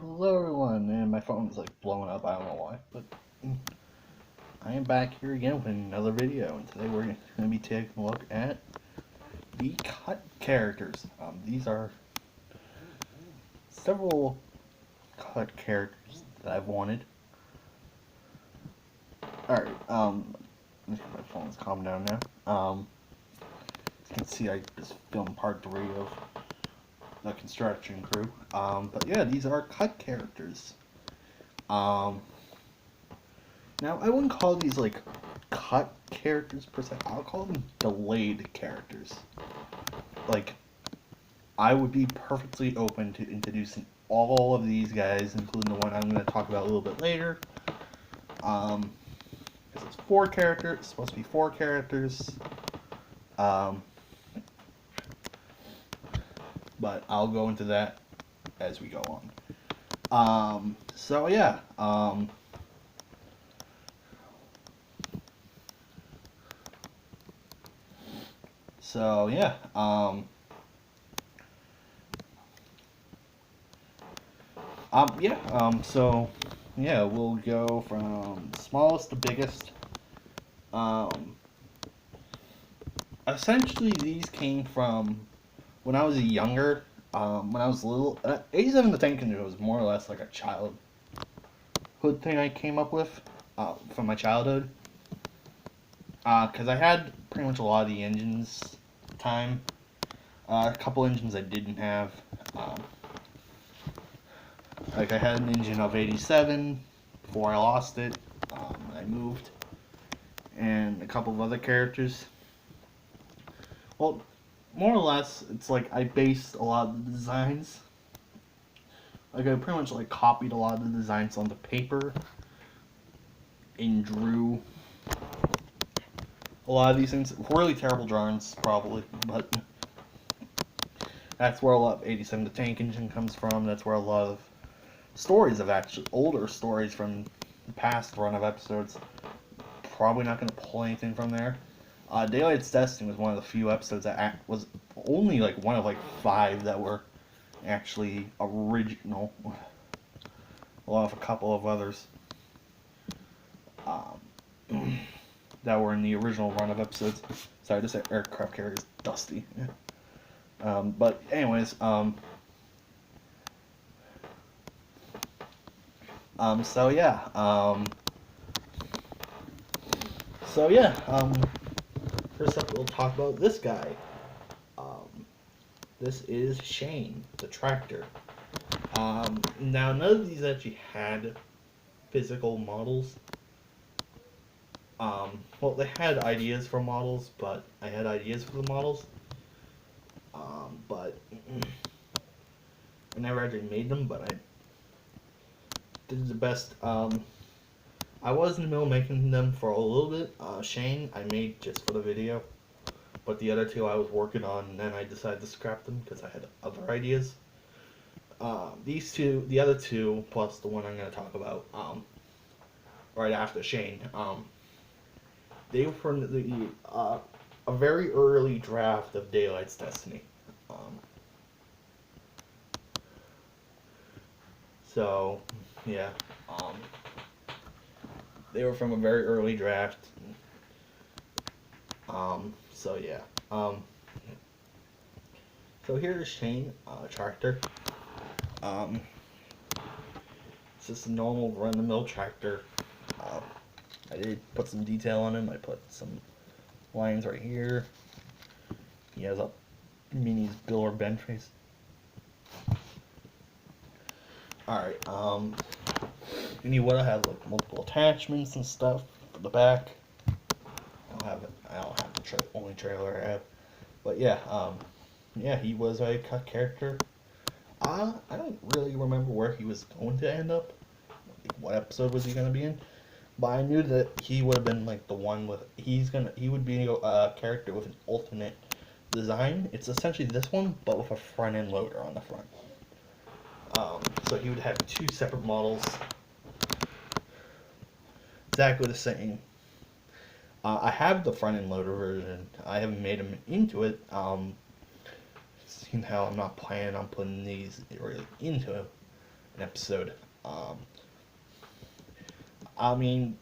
Hello everyone, and my phone's like blowing up, I don't know why, but I am back here again with another video, and today we're going to be taking a look at the cut characters. These are several cut characters that I've wanted. Alright, my phone's calmed down now. As you can see, I just filmed part 3 of the construction crew. But yeah, these are cut characters. Now, I wouldn't call these like cut characters per se. I'll call them delayed characters. Like, I would be perfectly open to introducing all of these guys, including the one I'm going to talk about a little bit later. Because it's 4 characters. It's supposed to be 4 characters. But I'll go into that as we go on. So yeah. So yeah, so yeah, we'll go from smallest to biggest. Essentially, these came from when I was younger. When I was little, 87 to Tank was more or less like a childhood thing I came up with from my childhood. Because I had pretty much a lot of the engines at the time. A couple engines I didn't have. Like I had an engine of 87 before I lost it. I moved. And a couple of other characters. Well, more or less, it's like I based a lot of the designs. Like I pretty much like copied a lot of the designs onto paper and drew a lot of these things. Really terrible drawings, probably, but that's where a lot of 87 to Tank Engine comes from. That's where a lot of stories of actually older stories from the past run of episodes. Probably not going to pull anything from there. Daylight's Destiny was one of the few episodes that was only like one of like 5 that were actually original, along with a couple of others that were in the original run of episodes. Sorry, this aircraft carrier is dusty. But anyways, so yeah, first up, we'll talk about this guy. This is Shane, the tractor. Now, none of these actually had physical models. Well, they had ideas for models, but I had ideas for the models. But I never actually made them, but I did the best. I was in the middle of making them for a little bit. Shane, I made just for the video. But the other 2 I was working on, and then I decided to scrap them because I had other ideas. These 2, the other 2, plus the one I'm going to talk about right after Shane, they were from a very early draft of Daylight's Destiny. So, yeah, they were from a very early draft. So yeah. So here's Shane, tractor. It's just a normal run-of-the-mill tractor. I did put some detail on him. I put some lines right here. He has a mini Bill or Ben face. Alright, and you would have like multiple attachments and stuff for the back. I don't have the only trailer I have. But yeah, yeah, he was a cut character. I don't really remember where he was going to end up. Like, what episode was he going to be in? But I knew that he would have been like the one with he would be a character with an alternate design. It's essentially this one, but with a front end loader on the front. So he would have 2 separate models, exactly the same. I have the front end loader version. I haven't made him into it. Seeing how I'm not planning on putting these really into an episode. Um, I mean,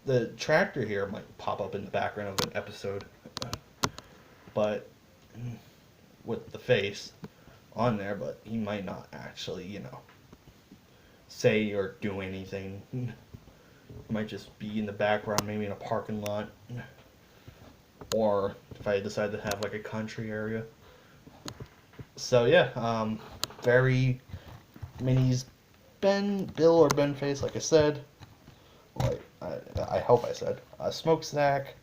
the tractor here might pop up in the background of an episode, but with the face on there, but he might not actually, say or do anything. He might just be in the background, maybe in a parking lot, or if I decide to have like a country area. So yeah, very minis Bill or Ben face, like I said. Like I hope I said. A smokestack.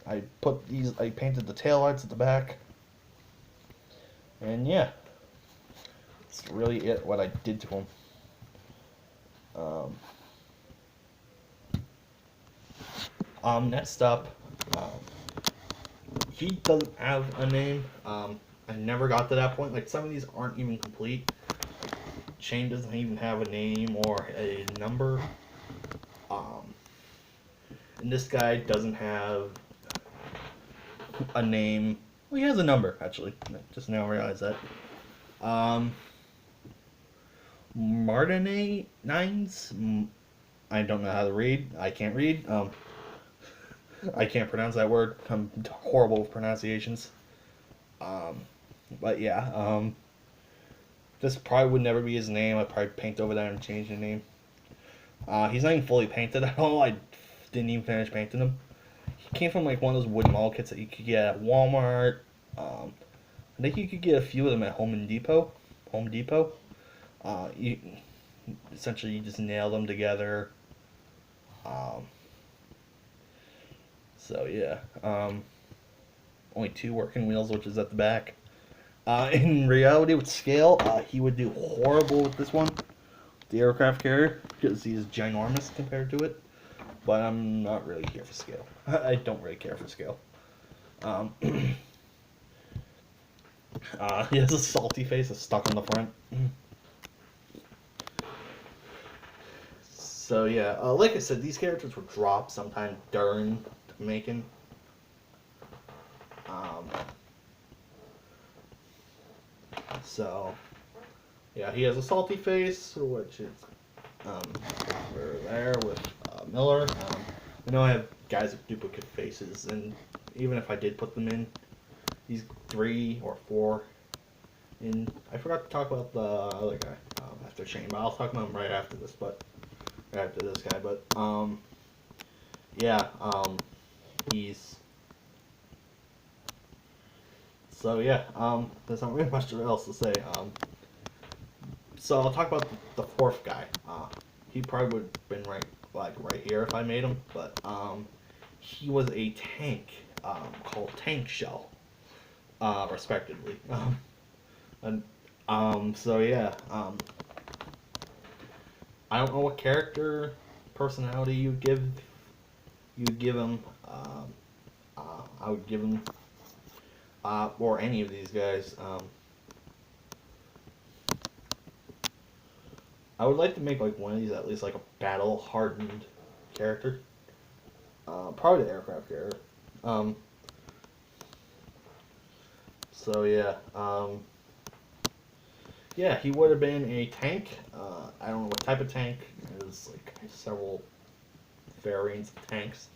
I painted the taillights at the back. And yeah, that's really it, what I did to him. Um, Next up, um, he doesn't have a name. I never got to that point. Like, some of these aren't even complete. Shane doesn't even have a name or a number. Um, and this guy doesn't have a name. Well, he has a number, actually. I just now realized that. Mardon Nines. I don't know how to read. I can't read. I can't pronounce that word. I'm horrible with pronunciations. Um, but yeah, this probably would never be his name. I'd probably paint over that and change the name. He's not even fully painted at all. I didn't even finish painting him. He came from like one of those wooden model kits that you could get at Walmart. I think you could get a few of them at Home Depot. Home Depot. You essentially you just nail them together. Um, so yeah, only two working wheels, which is at the back. In reality, with scale, he would do horrible with this one, the aircraft carrier, because he's ginormous compared to it. But I'm not really here for scale. I don't really care for scale. Um, he has a salty face that's stuck on the front. So yeah, like I said, these characters were dropped sometime during the making. Um, so yeah, he has a salty face, which is over there with Miller. I know I have guys with duplicate faces, and even if I did put them in, these 3 or 4 in. I forgot to talk about the other guy after Shane, but I'll talk about him right after this. But right after this guy, but yeah, he's so yeah. There's not really much else to say. So I'll talk about the 4th guy. He probably would have been right here if I made him, but he was a tank called Tank Shell, respectively. And so yeah, I don't know what character personality you'd give him. I would give him, or any of these guys. I would like to make like one of these at least like a battle hardened character. Probably the aircraft carrier. So yeah, yeah, he would have been a tank. I don't know what type of tank. There's like several variants of tanks.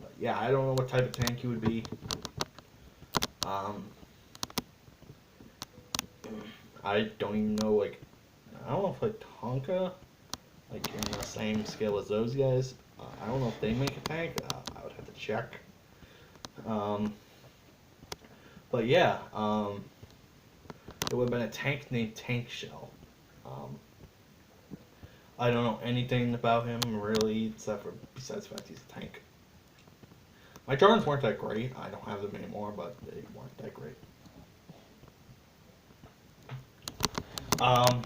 But yeah, I don't know what type of tank he would be. I don't even know like I don't know if like Tonka, like in the same scale as those guys. I don't know if they make a tank. I would have to check. Um, but yeah, it would have been a tank named Tank Shell. Um, I don't know anything about him really, except for besides the fact he's a tank. My drawings weren't that great. I don't have them anymore, but they weren't that great.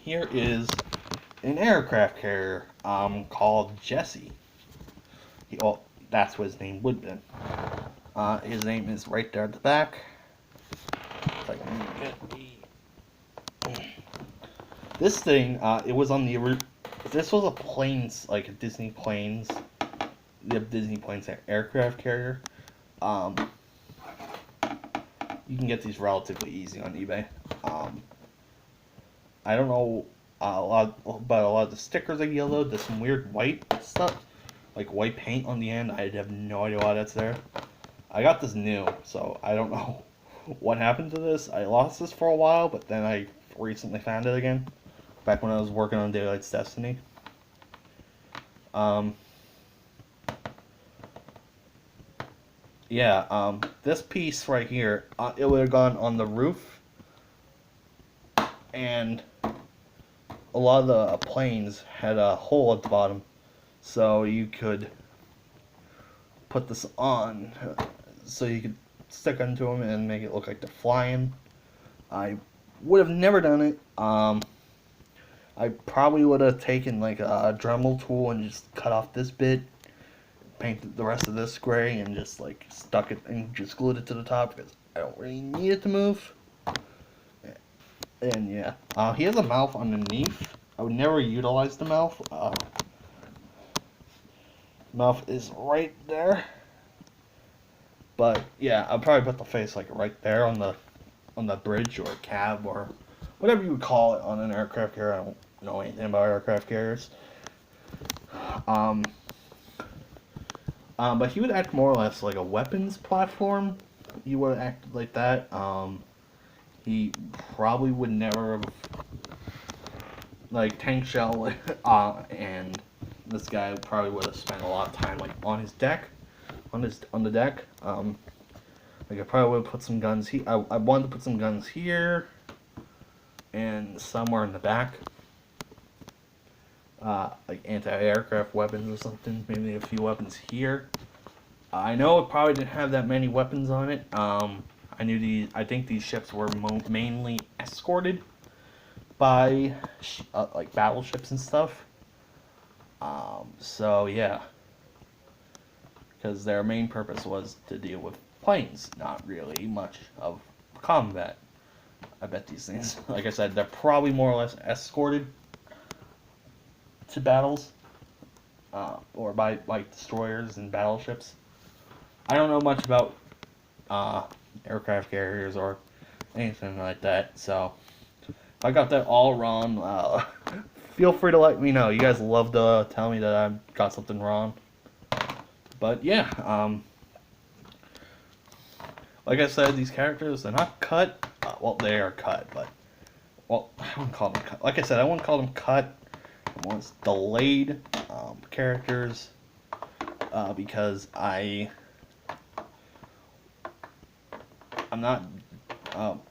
Here is an aircraft carrier called Jesse. That's what his name would have been. His name is right there at the back. If I can get this thing, it was on the. This was a planes, like a Disney planes. The Disney planes aircraft carrier. You can get these relatively easy on eBay. I don't know but a lot of the stickers are yellow. There's some weird white stuff, like white paint on the end. I have no idea why that's there. I got this new, so I don't know what happened to this. I lost this for a while, but then I recently found it again, back when I was working on Daylight's Destiny. Um, yeah, this piece right here, it would have gone on the roof, and a lot of the planes had a hole at the bottom, so you could put this on, so you could stick onto them and make it look like they're flying. I would have never done it. I probably would have taken like a Dremel tool and just cut off this bit, painted the rest of this gray, and just like stuck it and just glued it to the top because I don't really need it to move. And yeah, he has a mouth underneath. I would never utilize the mouth. Mouth is right there. But yeah, I'll probably put the face like right there on the bridge or cab or whatever you would call it on an aircraft carrier. I don't know anything about aircraft carriers. But he would act more or less like a weapons platform. He would have acted like that. He probably would never have, like, tank shell, and this guy probably would have spent a lot of time like on his deck, on the deck. Like I probably would have put some guns here. I wanted to put some guns here, and somewhere in the back, like anti-aircraft weapons or something. Maybe a few weapons here. I know it probably didn't have that many weapons on it. I think these ships were mainly escorted by like battleships and stuff. So yeah, because their main purpose was to deal with planes, not really much of combat. I bet these things, like I said, they're probably more or less escorted to battles, or by like destroyers and battleships. I don't know much about aircraft carriers or anything like that, so if I got that all wrong, feel free to let me know. You guys love to tell me that I got something wrong. But yeah, like I said, these characters, they're not cut. Well, they are cut, but, well, I wouldn't call them cut. Like I said, I wouldn't call them cut. I want delayed characters, because I'm not,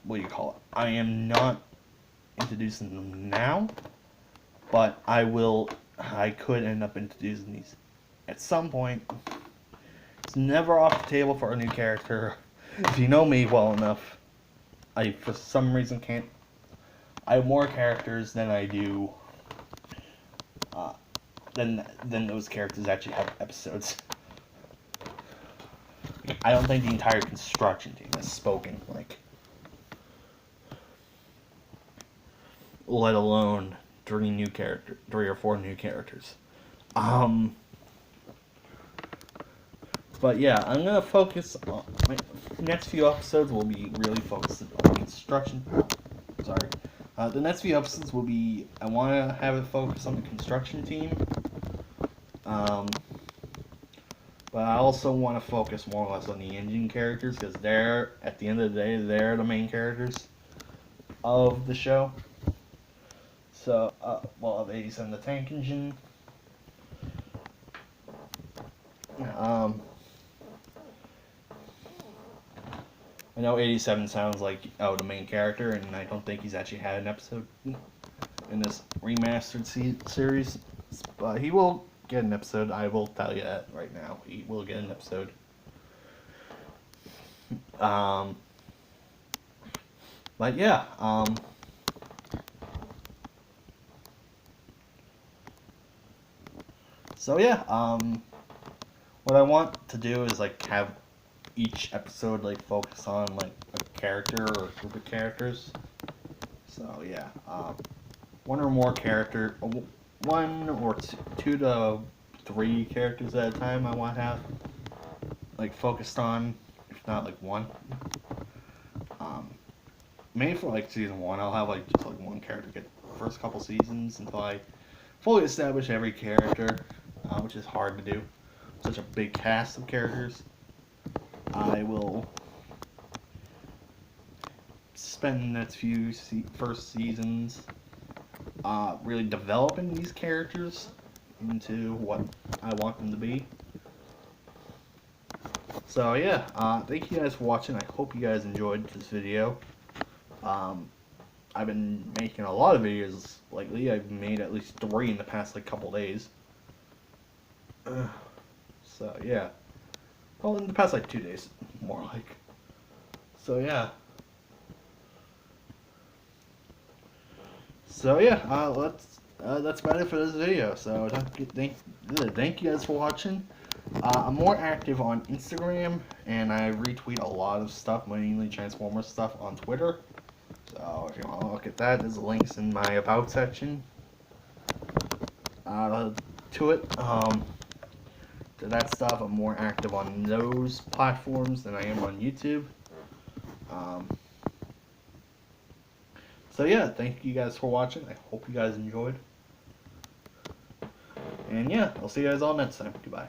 what do you call it? I am not introducing them now, but I could end up introducing these at some point. It's never off the table for a new character. If you know me well enough, I, for some reason, can't. I have more characters than I do, than those characters actually have episodes. I don't think the entire construction team has spoken, like, let alone three or four new characters. But yeah, I'm gonna focus on my next few episodes. Will be really focused on the construction. Sorry, the next few episodes will be. I want to have it focus on the construction team. But I also want to focus more or less on the engine characters, because they're, at the end of the day, they're the main characters of the show. So, well, of 87, the tank engine. I know 87 sounds like, oh, the main character, and I don't think he's actually had an episode in this remastered series. But he will get an episode. I will tell you that right now. He will get an episode. But yeah, so yeah, what I want to do is like have each episode like focus on like a character or a group of characters. So yeah, one or more character, one or two to three characters at a time. I want to have like focused on, if not like one. Maybe for like season one, I'll have like just like one character get first couple seasons until I fully establish every character, which is hard to do. Such a big cast of characters. I will spend the next few first seasons really developing these characters into what I want them to be. So yeah, thank you guys for watching. I hope you guys enjoyed this video. I've been making a lot of videos lately. I've made at least 3 in the past couple days. So yeah, well, in the past 2 days, more like. So yeah. So yeah, that's about it for this video. So thank you guys for watching. I'm more active on Instagram, and I retweet a lot of stuff, mainly Transformers stuff, on Twitter. So if you want to look at that, there's links in my About section to it. To that stuff, I'm more active on those platforms than I am on YouTube. So yeah, thank you guys for watching. I hope you guys enjoyed. And yeah, I'll see you guys all next time. Goodbye.